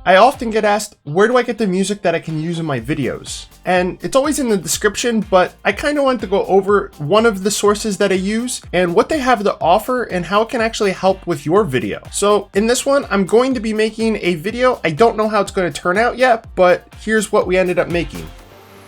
I often get asked, where do I get the music that I can use in my videos? And it's always in the description, but I kind of want to go over one of the sources that I use and what they have to offer and how it can actually help with your video. So in this one, I'm going to be making a video. I don't know how it's going to turn out yet, but here's what we ended up making.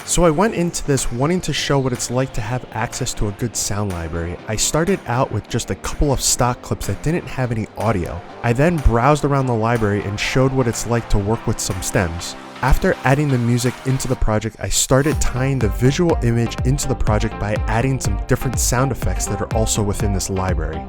So I went into this wanting to show what it's like to have access to a good sound library. I started out with just a couple of stock clips that didn't have any audio. I then browsed around the library and showed what it's like to work with some stems. After adding the music into the project, I started tying the visual image into the project by adding some different sound effects that are also within this library.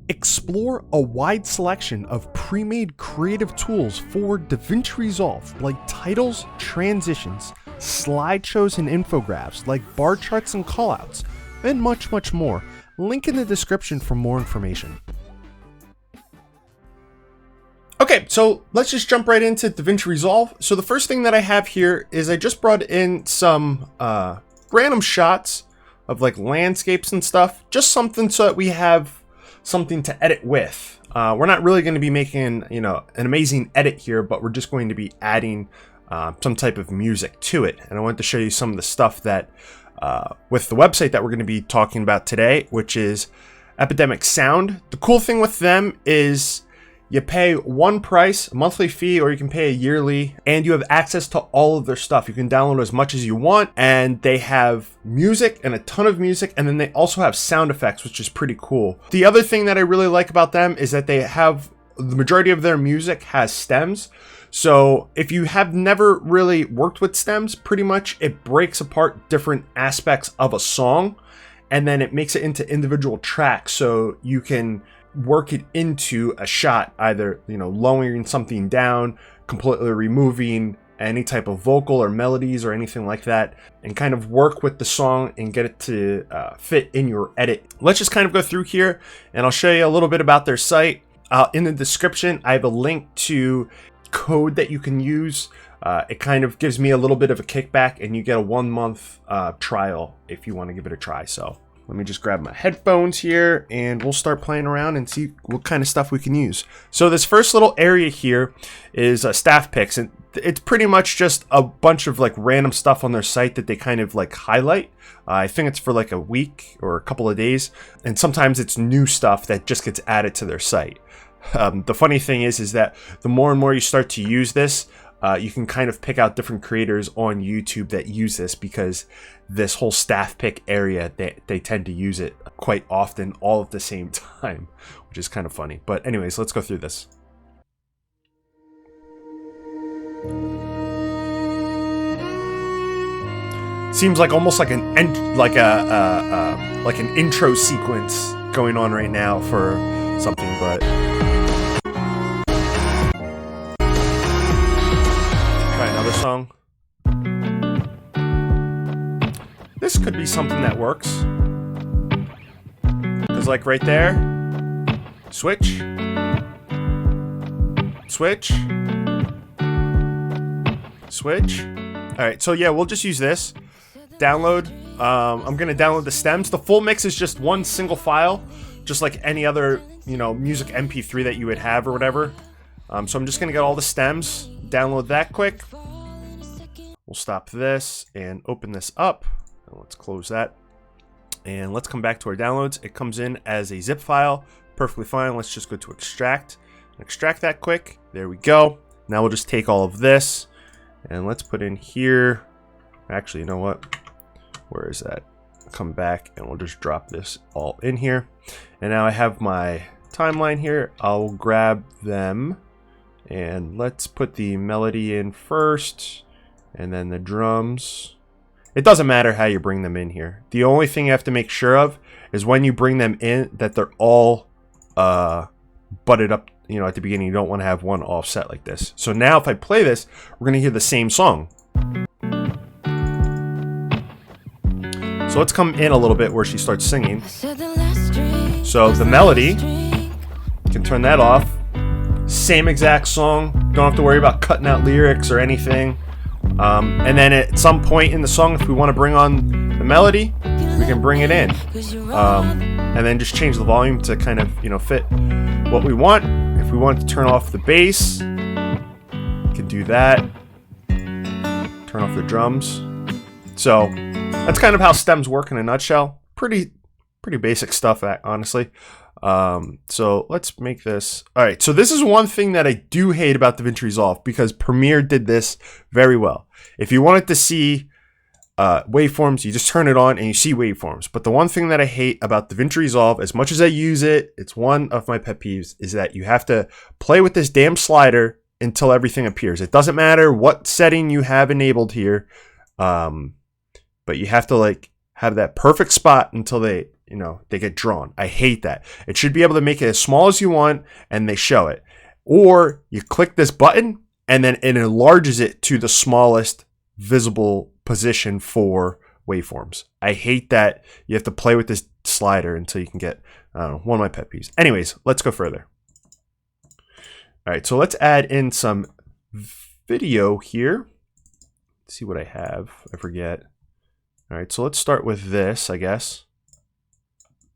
Explore a wide selection of pre-made creative tools for Davinci Resolve, like titles, transitions, slideshows and infographics, like bar charts and callouts, and much, much more. Link in the description for more information. Okay, so let's just jump right into Davinci Resolve. So the first thing that I have here is I just brought in some random shots of like landscapes and stuff, just something so that we have something to edit with. We're not really going to be making, an amazing edit here, but we're just going to be adding some type of music to it. And I wanted to show you some of the stuff that with the website that we're going to be talking about today, which is Epidemic Sound. The cool thing with them is you pay one price, a monthly fee, or you can pay a yearly, and you have access to all of their stuff. You can download as much as you want, and they have music and a ton of music, and then they also have sound effects, which is pretty cool. The other thing that I really like about them is that they have, the majority of their music has stems. So if you have never really worked with stems, pretty much it breaks apart different aspects of a song, and then it makes it into individual tracks, so you can work it into a shot, either lowering something down, completely removing any type of vocal or melodies or anything like that, and kind of work with the song and get it to fit in your edit. Let's just kind of go through here and I'll show you a little bit about their site. In the description I have a link to code that you can use. It kind of gives me a little bit of a kickback, and you get a 1 month trial if you want to give it a try. So let me just grab my headphones here and we'll start playing around and see what kind of stuff we can use. So this first little area here is staff picks, and it's pretty much just a bunch of like random stuff on their site that they kind of like highlight. I think it's for like a week or a couple of days, and sometimes it's new stuff that just gets added to their site. The funny thing is that the more and more you start to use this, you can kind of pick out different creators on YouTube that use this, because this whole staff pick area, they tend to use it quite often all at the same time, which is kind of funny. But anyways, let's go through this. Seems like almost like an intro sequence going on right now for something, but another song. This could be something that works, because like right there, switch, switch, switch. All right, so yeah, we'll just use this. Download. I'm gonna download the stems. The full mix is just one single file, just like any other music MP3 that you would have or whatever. So I'm just gonna get all the stems, download that quick. We'll stop this and open this up. Let's close that. And let's come back to our downloads. It comes in as a zip file. Perfectly fine. Let's just go to extract. Extract that quick. There we go. Now we'll just take all of this and let's put in here. Actually, you know what? Where is that? Come back and we'll just drop this all in here. And now I have my timeline here. I'll grab them and let's put the melody in first, and then the drums. It doesn't matter how you bring them in here. The only thing you have to make sure of is when you bring them in that they're all butted up, at the beginning. You don't want to have one offset like this. So now if I play this, we're going to hear the same song. So let's come in a little bit where she starts singing. So the melody, you can turn that off. Same exact song. Don't have to worry about cutting out lyrics or anything. And then at some point in the song, if we want to bring on the melody, we can bring it in. And then just change the volume to kind of, fit what we want. If we want to turn off the bass, we can do that. Turn off the drums. So that's kind of how stems work in a nutshell. Pretty basic stuff, honestly. So let's make this. All right. So this is one thing that I do hate about Davinci Resolve, because Premiere did this very well. If you wanted to see waveforms, you just turn it on and you see waveforms. But the one thing that I hate about Davinci Resolve, as much as I use it, it's one of my pet peeves, is that you have to play with this damn slider until everything appears. It doesn't matter what setting you have enabled here, but you have to have that perfect spot until they get drawn. I hate that. It should be able to make it as small as you want and they show it. Or you click this button and then it enlarges it to the smallest visible position for waveforms. I hate that you have to play with this slider until you can get, one of my pet peeves. Anyways, let's go further. All right, so let's add in some video here. Let's see what I have. I forget. All right, so let's start with this, I guess.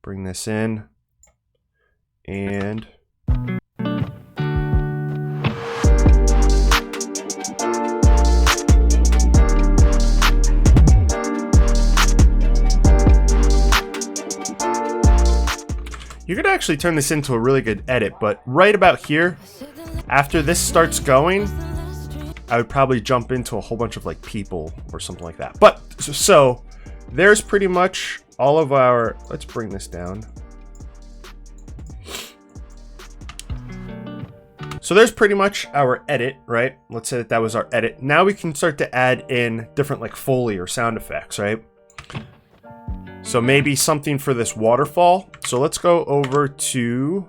Bring this in. And you could actually turn this into a really good edit, but right about here, after this starts going, I would probably jump into a whole bunch of people or something like that. But so there's pretty much all of our, let's bring this down. So there's pretty much our edit, right? Let's say that was our edit. Now we can start to add in different Foley or sound effects, right? So maybe something for this waterfall. So let's go over to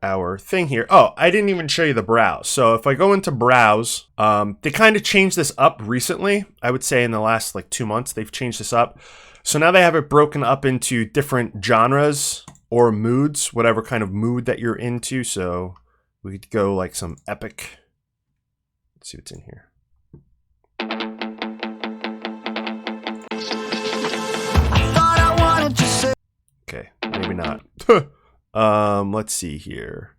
our thing here. Oh, I didn't even show you the browse. So if I go into browse, they kind of changed this up recently. I would say in the last 2 months, they've changed this up. So now they have it broken up into different genres or moods, whatever kind of mood that you're into. So we could go some epic. Let's see what's in here. Okay, maybe not. Let's see here.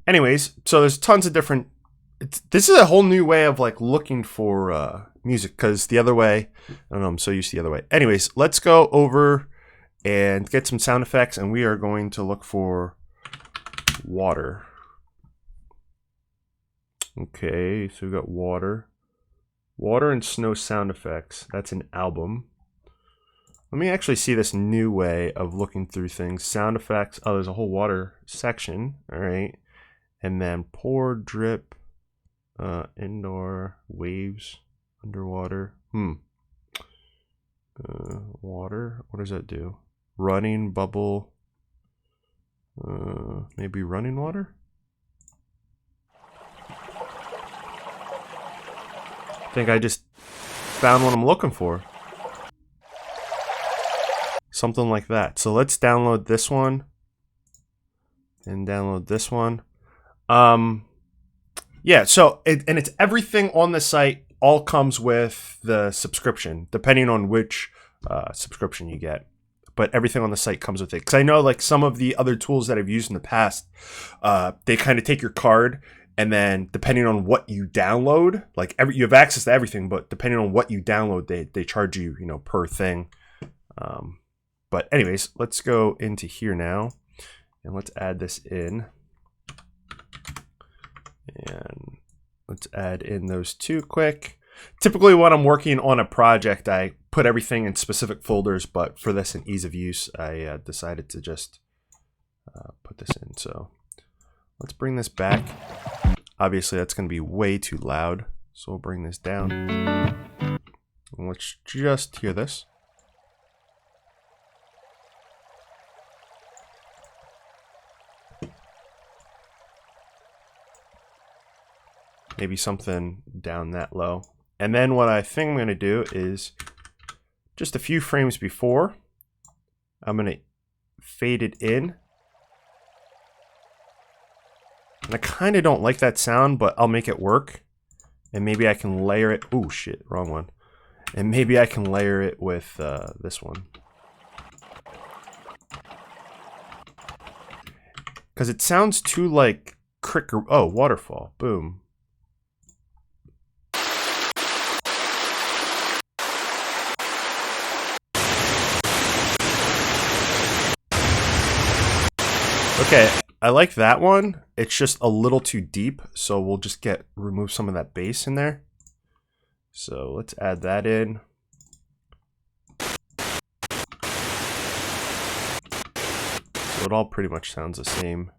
Anyways, so there's tons of different. This is a whole new way of looking for music, because the other way, I don't know, I'm so used to the other way. Anyways, let's go over and get some sound effects, and we are going to look for water. Okay, so we got water and snow sound effects. That's an album. Let me actually see this new way of looking through things. Sound effects. Oh, there's a whole water section. All right, and then pour, drip, indoor, waves, underwater. Water. What does that do? Running, bubble. Maybe running water? I think I just found what I'm looking for. Something like that. So let's download this one. And download this one. Yeah, so it's everything on the site all comes with the subscription, depending on which subscription you get. But everything on the site comes with it. Because I know some of the other tools that I've used in the past, they kind of take your card, and then depending on what you download, you have access to everything, but depending on what you download, they charge you, per thing. But anyways, let's go into here now, and let's add this in. And let's add in those two quick. Typically when I'm working on a project, I put everything in specific folders, but for this and ease of use, I decided to just put this in. So let's bring this back. Obviously that's going to be way too loud, so we'll bring this down. And let's just hear this. Maybe something down that low. And then what I think I'm going to do is just a few frames before, I'm going to fade it in. And I kind of don't like that sound, but I'll make it work. And maybe I can layer it. Oh shit, wrong one. And maybe I can layer it with this one. Because it sounds too like crick or, oh, waterfall. Boom. Okay, I like that one. It's just a little too deep, so we'll just remove some of that bass in there. So let's add that in. So it all pretty much sounds the same.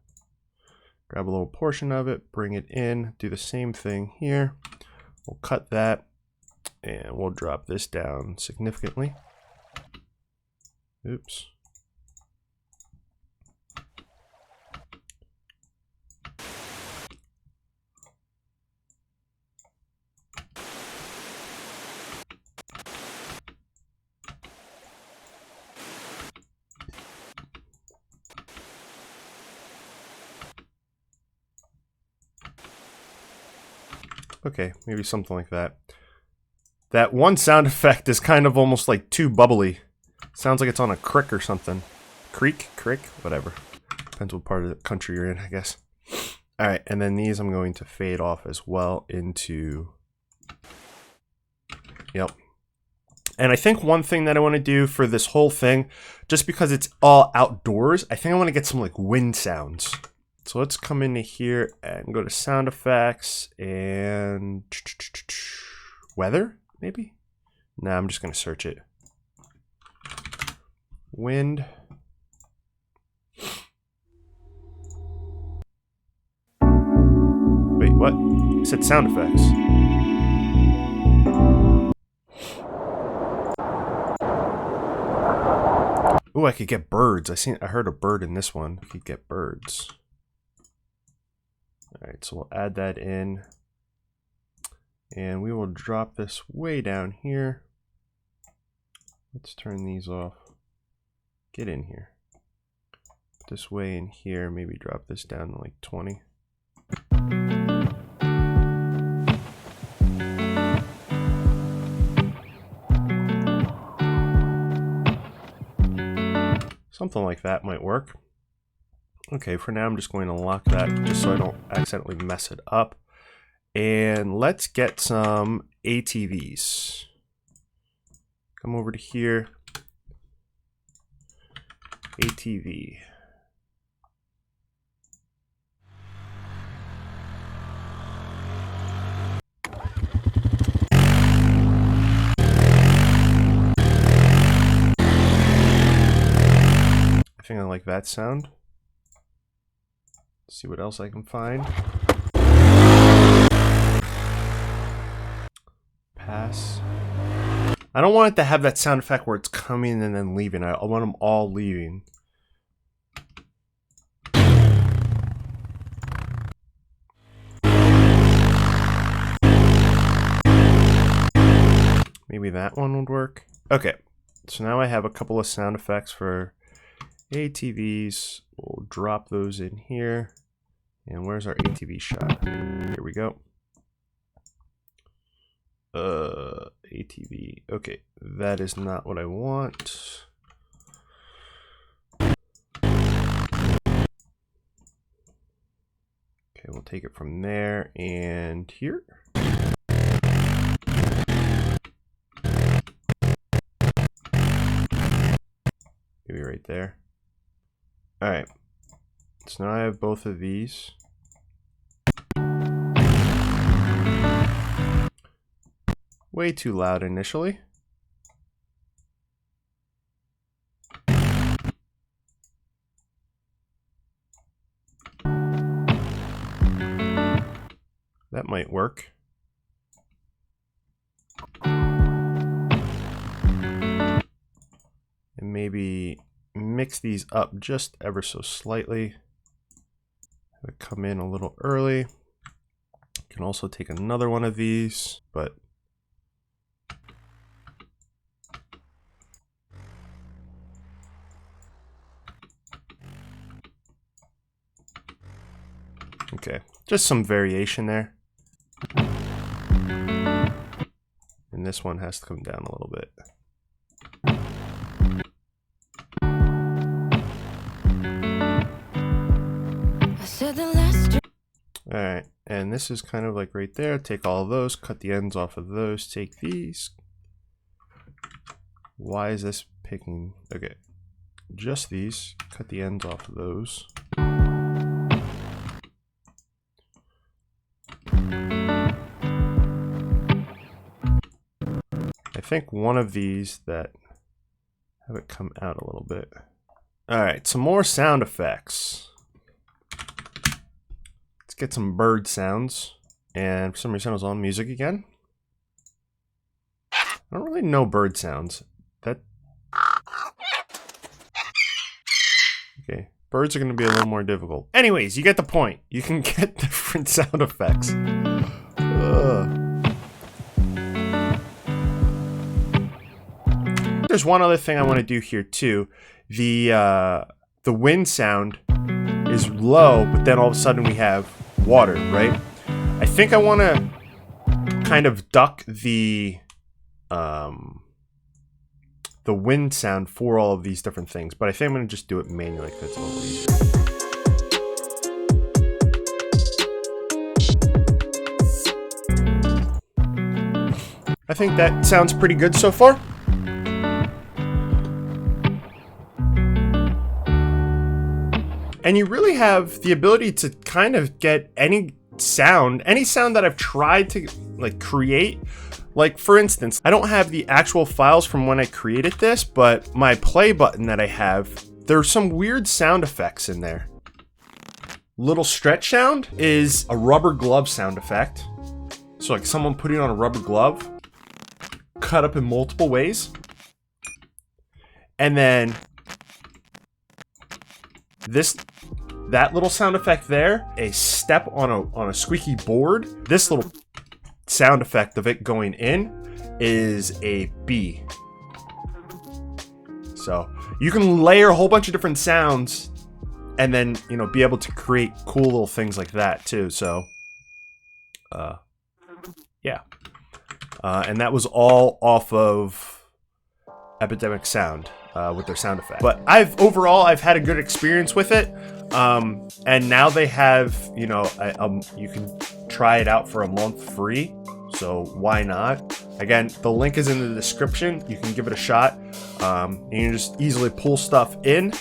Grab a little portion of it, bring it in, do the same thing here. We'll cut that, and we'll drop this down significantly. Oops. Okay, maybe something like that. That one sound effect is kind of almost like too bubbly. Sounds like it's on a creek or something. Creek? Whatever. Depends what part of the country you're in, I guess. Alright, and then these I'm going to fade off as well into... Yep. And I think one thing that I want to do for this whole thing, just because it's all outdoors, I think I want to get some like wind sounds. So let's come into here and go to sound effects and weather, maybe? Nah, I'm just going to search it. Wind. Wait, what? It said sound effects. Ooh, I could get birds. I heard a bird in this one. I could get birds. Alright, so we'll add that in. And we will drop this way down here. Let's turn these off. Get in here. Put this way in here. Maybe drop this down to like 20. Something like that might work. Okay, for now I'm just going to lock that just so I don't accidentally mess it up. And let's get some ATVs. Come over to here. ATV. I think I like that sound. Let's see what else I can find. Pass. I don't want it to have that sound effect where it's coming and then leaving. I want them all leaving. Maybe that one would work. Okay, so now I have a couple of sound effects for ATVs. We'll drop those in here. And where's our ATV shot? Here we go. ATV. Okay, that is not what I want. Okay, we'll take it from there and here. Maybe right there. Alright, so now I have both of these. Way too loud initially. That might work. And maybe mix these up just ever so slightly. Have it come in a little early. can also take another one of these, but okay, just some variation there. And this one has to come down a little bit. Alright, and this is kind of like right there. Take all of those, cut the ends off of those, take these. Why is this picking? Okay, just these, cut the ends off of those. I think one of these that have it come out a little bit. Alright, some more sound effects. Let's get some bird sounds. And for some reason I was on music again. I don't really know bird sounds. Okay, birds are going to be a little more difficult. Anyways, you get the point. You can get different sound effects. There's one other thing I want to do here too. The wind sound is low, but then all of a sudden we have water, right? I think I want to kind of duck the wind sound for all of these different things, but I think I'm going to just do it manually because it's a little easier. I think that sounds pretty good so far. And you really have the ability to kind of get any sound that I've tried to like create. Like for instance, I don't have the actual files from when I created this, but my play button that I have, there's some weird sound effects in there. Little stretch sound is a rubber glove sound effect. So like someone putting on a rubber glove, cut up in multiple ways. And then that little sound effect there, a step on a squeaky board. This little sound effect of it going in is a bee. So you can layer a whole bunch of different sounds and then, you know, be able to create cool little things like that too. So yeah. And that was all off of Epidemic Sound with their sound effect. But overall I've had a good experience with it. And now they have, you know, you can try it out for a month free. So why not? Again, the link is in the description. You can give it a shot. You can just easily pull stuff in,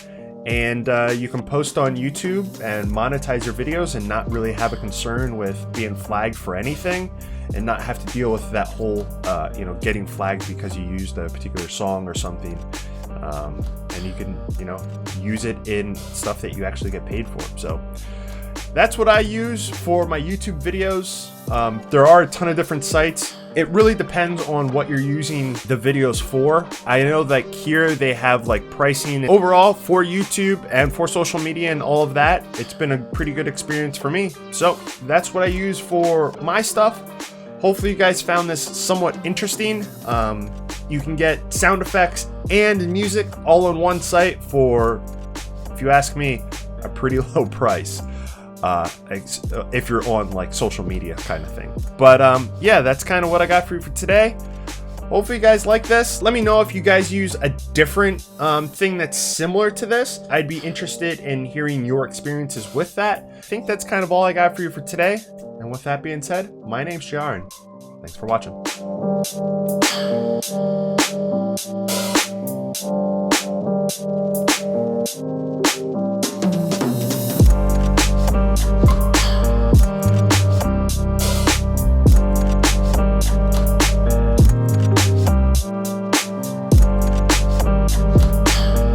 and you can post on YouTube and monetize your videos and not really have a concern with being flagged for anything, and not have to deal with that whole, you know, getting flagged because you used a particular song or something. And you can, you know, use it in stuff that you actually get paid for. So that's what I use for my YouTube videos. There are a ton of different sites. It really depends on what you're using the videos for. I know that here they have like pricing overall for YouTube and for social media and all of that. It's been a pretty good experience for me. So that's what I use for my stuff. Hopefully you guys found this somewhat interesting. You can get sound effects and music all on one site for, if you ask me, a pretty low price. If you're on like social media kind of thing. But yeah, that's kind of what I got for you for today. Hopefully you guys like this. Let me know if you guys use a different thing that's similar to this. I'd be interested in hearing your experiences with that. I think that's kind of all I got for you for today. And with that being said, my name's Jaron. Thanks for watching.